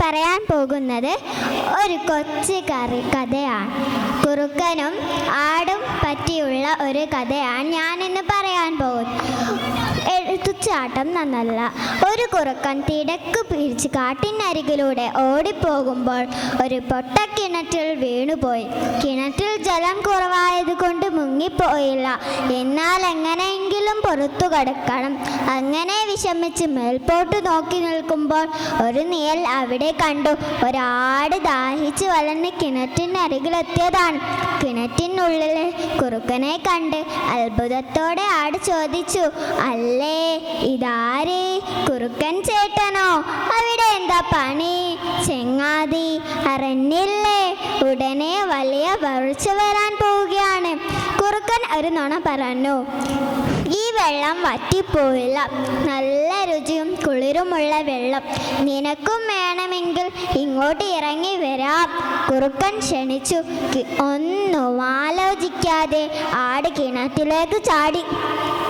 പറയാൻ പോകുന്നത് ഒരു കൊച്ചു കഥയാണ്. കുറുക്കനും ആടും പറ്റിയുള്ള ഒരു കഥയാണ് ഞാനിന്ന് പറയാൻ പോകുന്നത്. എടുത്തുചാട്ടം നന്നല്ല. ഒരു കുറുക്കൻ തിടക്ക് പിടിച്ച് കാട്ടിനരികിലൂടെ ഓടിപ്പോകുമ്പോൾ ഒരു പൊട്ടക്കിണറ്റിൽ വീണുപോയി. കിണറ്റിൽ ജലം കുറവായതുകൊണ്ട് മുങ്ങിപ്പോയില്ല. എന്നാൽ എങ്ങനെയെങ്കിലും പുറത്തു കടക്കണം. അങ്ങനെ വിഷമിച്ച് മേൽപോട്ട് നോക്കി നിൽക്കുമ്പോൾ ഒരു നിഴൽ അവിടെ കണ്ടു. ഒരാട് ദാഹിച്ച് വലഞ്ഞ് കിണറ്റിനരികിലെത്തിയതാണ്. കിണറ്റിനുള്ളിൽ കുറുക്കനെ കണ്ട് അത്ഭുതത്തോടെ ആട് ചോദിച്ചു, അല്ലേ ഇതാര്? കുറുക്കൻ ചേട്ടനോ? അവിടെ എന്താ പണി? ചെങ്ങാതി അറിഞ്ഞില്ലേ, ഉടനെ വലിയ വരൾച്ച വരാൻ പോവുകയാണ്. കുറുക്കൻ ഒരു നുണ പറഞ്ഞു. ഈ വെള്ളം വറ്റിപ്പോയില്ല. നല്ല രുചിയും കുളിരുമുള്ള വെള്ളം. നിനക്കും വേണമെങ്കിൽ ഇങ്ങോട്ട് ഇറങ്ങി വരാം. കുറുക്കൻ ക്ഷണിച്ചു. ഒന്നും ആലോചിക്കാതെ ആട് കിണറ്റിലേക്ക് ചാടി.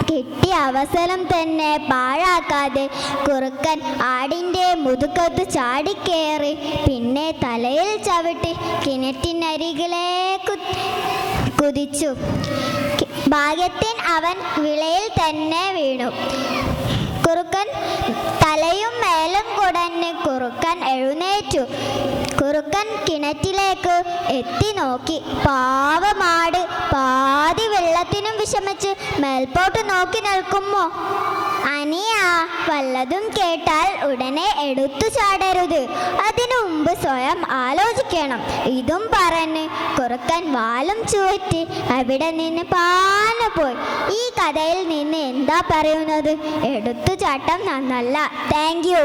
കിട്ടിയ അവസരം തന്നെ പാഴാക്കാതെ കുറുക്കൻ ആടിൻ്റെ മുതുകത്ത് ചാടിക്കേറി. പിന്നെ തലയിൽ ചവിട്ടി കിണറ്റിനരികിലേക്ക് കുതിച്ചു. ഭാഗ്യത്തിന് അവൻ വിളയിൽ തന്നെ വീണു. കുറുക്കൻ തലയും മേലും കുടഞ്ഞ് കുറുക്കൻ എഴുന്നേറ്റു. കുറുക്കൻ കിണറ്റിലേക്ക് എത്തി നോക്കി. പാവമാട് പാതി വെള്ളത്തിനും വിഷമിച്ച് മേൽപോട്ട് നോക്കി നിൽക്കുമോ? അനിയാ, വല്ലതും കേട്ടാൽ ഉടനെ എടുത്തു ചാടരുത്. അതിനു മുമ്പ് സ്വയം ആലോചിക്കണം. ഇതും പറഞ്ഞ് കുറുക്കൻ വാലും ചുവറ്റി അവിടെ നിന്ന് പാഞ്ഞുപോയി. ഈ കഥയിൽ നിന്ന് എന്താ പറയുന്നത്? എടുത്തുചാട്ടം നന്നല്ല. Thank you.